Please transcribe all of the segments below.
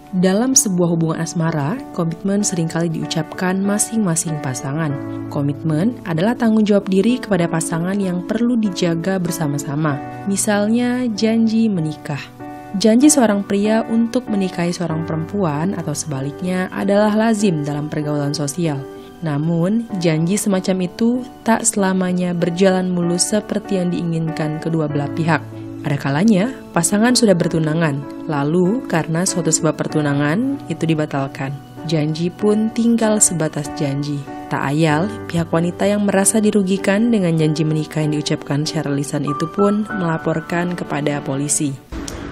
Dalam sebuah hubungan asmara, komitmen seringkali diucapkan masing-masing pasangan. Komitmen adalah tanggung jawab diri kepada pasangan yang perlu dijaga bersama-sama. Misalnya, janji menikah. Janji seorang pria untuk menikahi seorang perempuan atau sebaliknya adalah lazim dalam pergaulan sosial. Namun, janji semacam itu tak selamanya berjalan mulus seperti yang diinginkan kedua belah pihak. Ada kalanya, pasangan sudah bertunangan, lalu karena suatu sebab pertunangan itu dibatalkan. Janji pun tinggal sebatas janji. Tak ayal, pihak wanita yang merasa dirugikan dengan janji menikah yang diucapkan secara lisan itu pun melaporkan kepada polisi.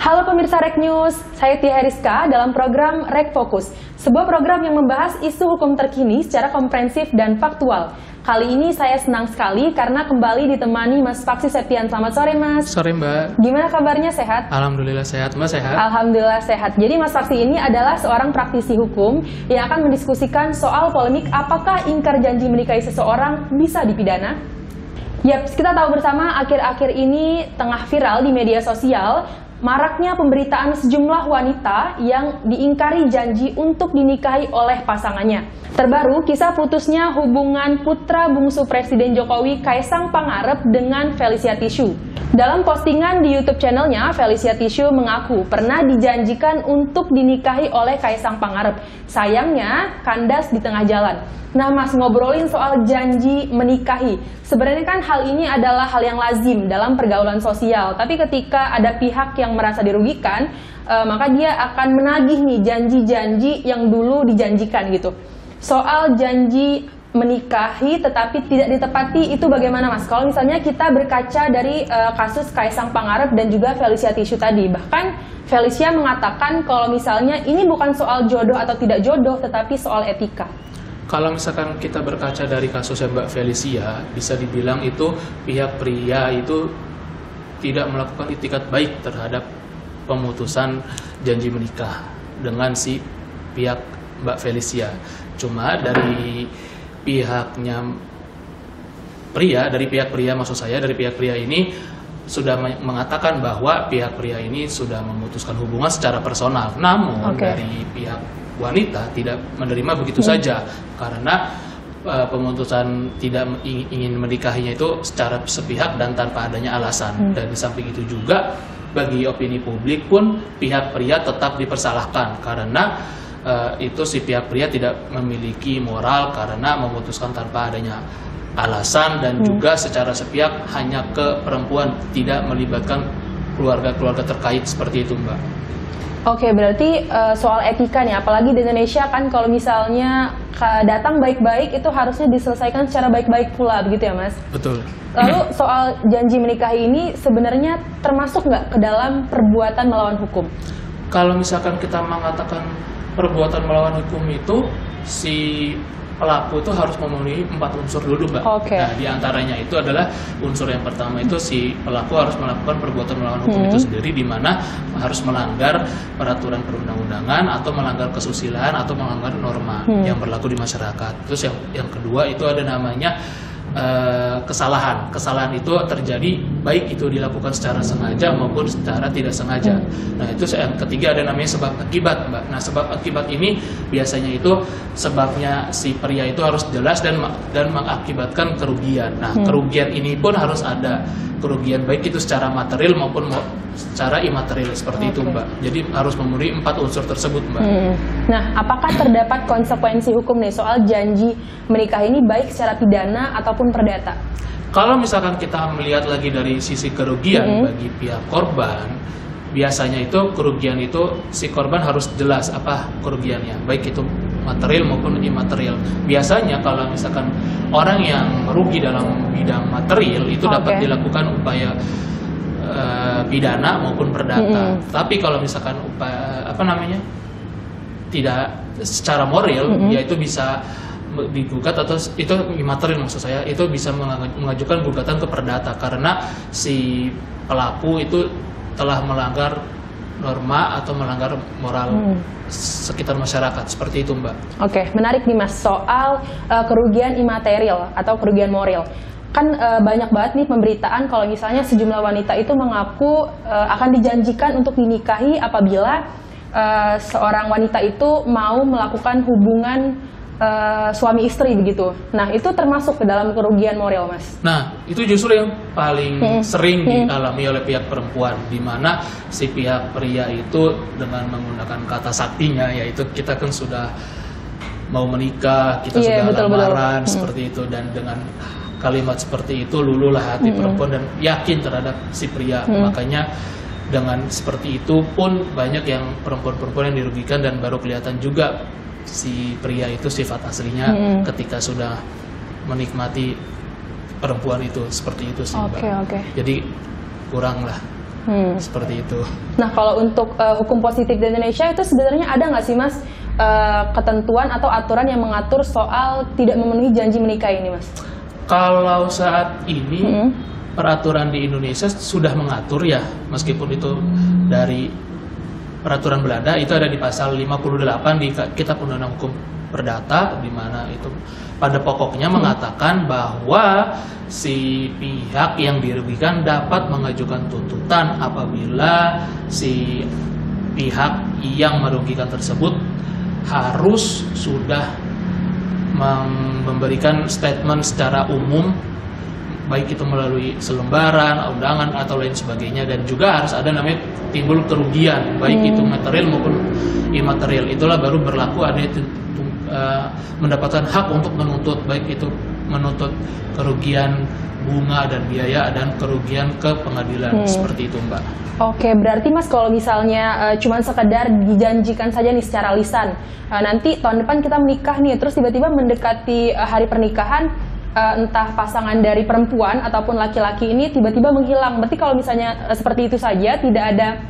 Halo pemirsa Rek News, saya Tia Heriska dalam program Rek Fokus, sebuah program yang membahas isu hukum terkini secara komprehensif dan faktual. Kali ini saya senang sekali karena kembali ditemani Mas Paksi Septian. Selamat sore, Mas. Sore, Mbak. Gimana kabarnya, sehat? Alhamdulillah sehat, Mbak, sehat. Alhamdulillah sehat. Jadi Mas Paksi ini adalah seorang praktisi hukum yang akan mendiskusikan soal polemik apakah ingkar janji menikahi seseorang bisa dipidana? Yap, kita tahu bersama akhir-akhir ini tengah viral di media sosial maraknya pemberitaan sejumlah wanita yang diingkari janji untuk dinikahi oleh pasangannya. Terbaru, kisah putusnya hubungan putra bungsu Presiden Jokowi Kaisang Pangarep dengan Felicia Tisu. Dalam postingan di YouTube channelnya, Felicia Tisu mengaku pernah dijanjikan untuk dinikahi oleh Kaisang Pangarep. Sayangnya, kandas di tengah jalan. Nah, Mas, ngobrolin soal janji menikahi. Sebenarnya kan hal ini adalah hal yang lazim dalam pergaulan sosial. Tapi ketika ada pihak yang merasa dirugikan, maka dia akan menagih nih janji-janji yang dulu dijanjikan gitu. Soal janji menikahi tetapi tidak ditepati itu bagaimana, Mas? Kalau misalnya kita berkaca dari kasus Kaisang Pangarep dan juga Felicia Tisu tadi, bahkan Felicia mengatakan kalau misalnya ini bukan soal jodoh atau tidak jodoh, tetapi soal etika. Kalau misalkan kita berkaca dari kasusnya Mbak Felicia, bisa dibilang itu pihak pria itu tidak melakukan itikat baik terhadap pemutusan janji menikah dengan si pihak Mbak Felicia. Cuma dari pihaknya pria, dari pihak pria maksud saya, dari pihak pria ini sudah mengatakan bahwa pihak pria ini sudah memutuskan hubungan secara personal. Namun dari pihak wanita tidak menerima begitu saja karena pemutusan tidak ingin menikahinya itu secara sepihak dan tanpa adanya alasan. Dan di samping itu juga bagi opini publik pun pihak pria tetap dipersalahkan karena itu si pihak pria tidak memiliki moral karena memutuskan tanpa adanya alasan dan juga secara sepihak hanya ke perempuan, tidak melibatkan keluarga-keluarga terkait seperti itu, Mbak. Oke, berarti soal etika nih, apalagi di Indonesia kan kalau misalnya datang baik-baik itu harusnya diselesaikan secara baik-baik pula, begitu ya, Mas? Betul. Lalu soal janji menikahi ini sebenarnya termasuk nggak ke dalam perbuatan melawan hukum? Kalau misalkan kita mengatakan perbuatan melawan hukum itu, si pelaku itu harus memenuhi 4 unsur dulu, Mbak. Nah, diantaranya itu adalah unsur yang pertama itu si pelaku harus melakukan perbuatan melawan hukum itu sendiri, di mana harus melanggar peraturan perundang-undangan atau melanggar kesusilaan atau melanggar norma yang berlaku di masyarakat. Terus yang kedua itu ada namanya kesalahan. Kesalahan itu terjadi baik itu dilakukan secara sengaja maupun secara tidak sengaja. Nah, itu yang ketiga ada namanya sebab akibat, Mbak. Nah, sebab akibat ini biasanya itu sebabnya si pria itu harus jelas dan mengakibatkan kerugian. Nah, kerugian ini pun harus ada kerugian baik itu secara material maupun secara imaterial seperti itu, Mbak. Jadi harus memenuhi 4 unsur tersebut, Mbak. Nah, apakah terdapat konsekuensi hukum nih soal janji menikah ini baik secara pidana ataupun perdata? Kalau misalkan kita melihat lagi dari sisi kerugian bagi pihak korban, biasanya itu kerugian itu si korban harus jelas apa kerugiannya, baik itu material maupun imaterial. Biasanya kalau misalkan orang yang merugi dalam bidang material itu dapat dilakukan upaya pidana maupun perdata. Tapi kalau misalkan tidak secara moral, yaitu bisa digugat atau itu imaterial maksud saya, itu bisa mengajukan gugatan ke perdata karena si pelaku itu telah melanggar norma atau melanggar moral sekitar masyarakat, seperti itu, Mbak. Oke, menarik nih, Mas, soal kerugian imaterial atau kerugian moral. Kan banyak banget nih pemberitaan kalau misalnya sejumlah wanita itu mengaku akan dijanjikan untuk dinikahi apabila seorang wanita itu mau melakukan hubungan suami istri begitu. Nah, itu termasuk ke dalam kerugian moral, Mas. Nah, itu justru yang paling sering dialami oleh pihak perempuan, di mana si pihak pria itu dengan menggunakan kata saktinya, yaitu kita kan sudah mau menikah, kita sudah lamaran, seperti itu, dan dengan kalimat seperti itu lululah hati perempuan dan yakin terhadap si pria. Makanya dengan seperti itu pun banyak yang perempuan-perempuan yang dirugikan, dan baru kelihatan juga si pria itu sifat aslinya ketika sudah menikmati perempuan itu, seperti itu sih, Mbak. Jadi kurang lah seperti itu. Nah, kalau untuk hukum positif di Indonesia itu sebenarnya ada nggak sih, Mas, ketentuan atau aturan yang mengatur soal tidak memenuhi janji menikah ini, Mas? Kalau saat ini peraturan di Indonesia sudah mengatur ya, meskipun itu dari peraturan Belanda, itu ada di pasal 58 di Kitab Undang-Undang Hukum Perdata, di mana itu pada pokoknya mengatakan bahwa si pihak yang dirugikan dapat mengajukan tuntutan apabila si pihak yang merugikan tersebut harus sudah memberikan statement secara umum, baik itu melalui selembaran, undangan atau lain sebagainya, dan juga harus ada namanya timbul kerugian, baik itu material maupun imaterial. Itulah baru berlaku ada mendapatkan hak untuk menuntut, baik itu menuntut kerugian bunga dan biaya dan kerugian ke pengadilan, seperti itu, Mbak. Oke, berarti Mas kalau misalnya cuma sekedar dijanjikan saja nih secara lisan, nanti tahun depan kita menikah nih, terus tiba-tiba mendekati hari pernikahan, entah pasangan dari perempuan ataupun laki-laki ini tiba-tiba menghilang. Berarti kalau misalnya seperti itu saja, tidak ada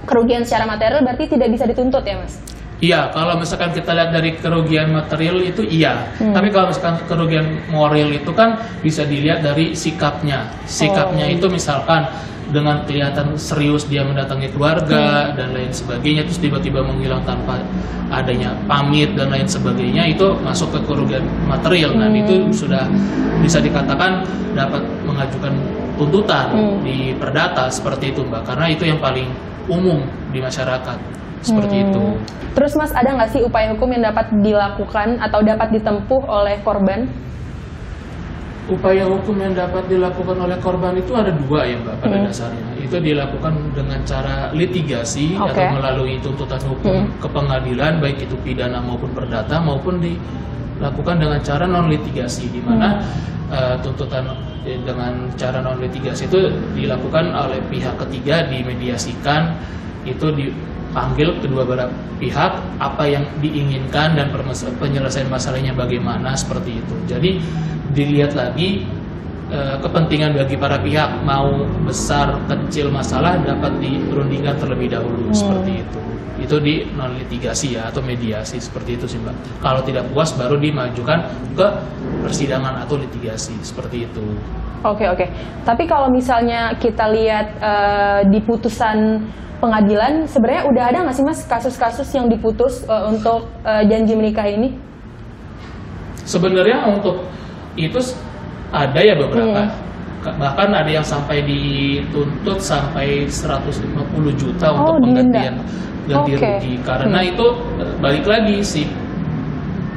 kerugian secara material, berarti tidak bisa dituntut ya, Mas? Iya, kalau misalkan kita lihat dari kerugian material itu iya. Tapi kalau misalkan kerugian moral itu kan bisa dilihat dari sikapnya. Sikapnya itu misalkan dengan kelihatan serius dia mendatangi keluarga dan lain sebagainya, terus tiba-tiba menghilang tanpa adanya pamit dan lain sebagainya, itu masuk ke kerugian material. Dan itu sudah bisa dikatakan dapat mengajukan tuntutan di perdata, seperti itu, Mbak, karena itu yang paling umum di masyarakat, seperti itu. Terus Mas, ada nggak sih upaya hukum yang dapat dilakukan atau dapat ditempuh oleh korban? Upaya hukum yang dapat dilakukan oleh korban itu ada dua ya, Mbak, pada dasarnya. Itu dilakukan dengan cara litigasi atau melalui tuntutan hukum ke pengadilan, baik itu pidana maupun perdata, maupun dilakukan dengan cara non-litigasi, di mana tuntutan dengan cara non-litigasi itu dilakukan oleh pihak ketiga, dimediasikan, itu dipanggil kedua belah pihak, apa yang diinginkan dan penyelesaian masalahnya bagaimana, seperti itu. Jadi dilihat lagi kepentingan bagi para pihak, mau besar kecil masalah dapat dirundingkan terlebih dahulu, seperti itu. Itu di non litigasi ya, atau mediasi, seperti itu sih, Mbak. Kalau tidak puas baru dimajukan ke persidangan atau litigasi, seperti itu. Oke. Tapi kalau misalnya kita lihat di putusan pengadilan, sebenarnya udah ada nggak sih, Mas, kasus-kasus yang diputus untuk janji menikah ini? Sebenarnya untuk itu ada ya beberapa, bahkan ada yang sampai dituntut sampai 150 juta untuk penggantian ganti rugi, karena itu balik lagi si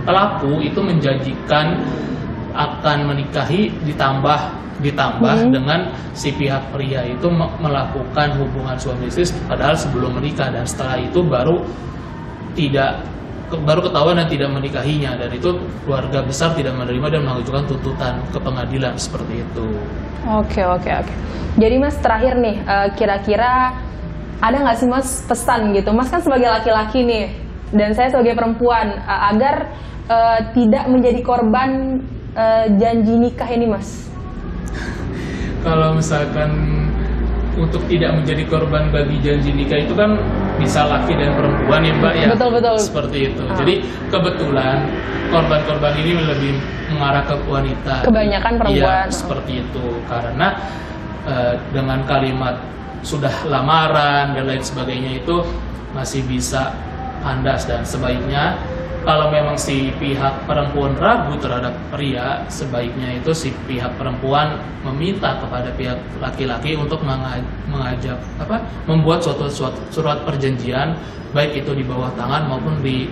pelaku itu menjanjikan akan menikahi ditambah dengan si pihak pria itu melakukan hubungan suami istri padahal sebelum menikah, dan setelah itu baru ketahuan dan tidak menikahinya, dan itu keluarga besar tidak menerima dan mengajukan tuntutan ke pengadilan, seperti itu. Oke. Jadi Mas, terakhir nih, kira-kira ada nggak sih, Mas, pesan gitu? Mas kan sebagai laki-laki nih, dan saya sebagai perempuan, agar tidak menjadi korban janji nikah ini, Mas? Kalau misalkan untuk tidak menjadi korban bagi janji nikah itu kan bisa laki dan perempuan ya, Mbak, ya. Betul. Seperti itu. Jadi kebetulan korban-korban ini lebih mengarah ke wanita. Kebanyakan perempuan. Iya, seperti itu. Karena dengan kalimat sudah lamaran dan lain sebagainya itu masih bisa kandas, dan sebaiknya kalau memang si pihak perempuan ragu terhadap pria, sebaiknya itu si pihak perempuan meminta kepada pihak laki-laki untuk membuat suatu surat perjanjian, baik itu di bawah tangan maupun di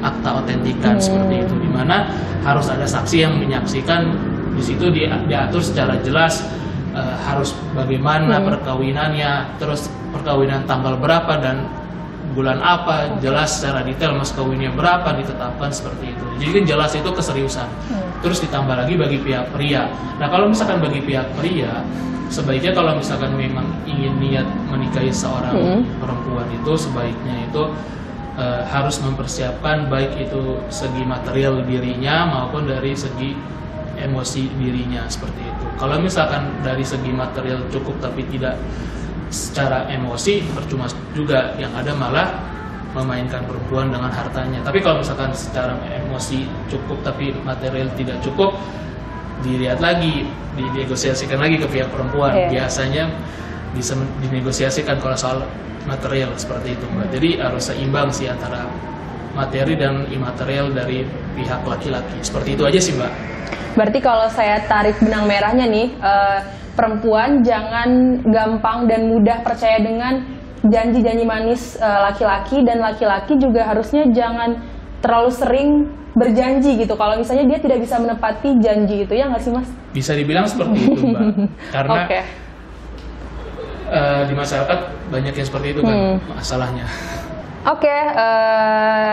akta otentikan seperti itu, di mana harus ada saksi yang menyaksikan. Di situ diatur secara jelas harus bagaimana perkawinannya, terus perkawinan tanggal berapa dan bulan apa, jelas secara detail mas kawinnya berapa, ditetapkan seperti itu. Jadi kan jelas itu keseriusan. Terus ditambah lagi bagi pihak pria. Nah kalau misalkan bagi pihak pria, sebaiknya kalau misalkan memang ingin niat menikahi seorang perempuan itu, sebaiknya itu harus mempersiapkan baik itu segi material dirinya maupun dari segi emosi dirinya seperti itu. Kalau misalkan dari segi material cukup tapi tidak secara emosi, percuma juga, yang ada malah memainkan perempuan dengan hartanya. Tapi kalau misalkan secara emosi cukup tapi material tidak cukup, dilihat lagi, dinegosiasikan lagi ke pihak perempuan. Biasanya bisa dinegosiasikan kalau soal material seperti itu, Mbak. Jadi harus seimbang sih antara materi dan imaterial dari pihak laki-laki. Seperti itu aja sih, Mbak. Berarti kalau saya tarik benang merahnya nih, perempuan jangan gampang dan mudah percaya dengan janji-janji manis laki-laki, dan laki-laki juga harusnya jangan terlalu sering berjanji gitu. Kalau misalnya dia tidak bisa menepati janji itu, ya nggak sih Mas? Bisa dibilang seperti itu, Mbak. Karena di masyarakat banyak yang seperti itu kan masalahnya.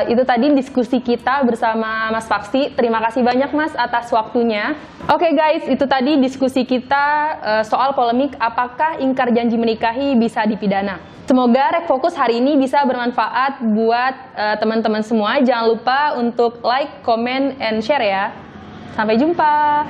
Itu tadi diskusi kita bersama Mas Faksi. Terima kasih banyak Mas atas waktunya. Guys, itu tadi diskusi kita soal polemik apakah ingkar janji menikahi bisa dipidana. Semoga Rek Fokus hari ini bisa bermanfaat buat teman-teman semua. Jangan lupa untuk like, comment, and share ya. Sampai jumpa.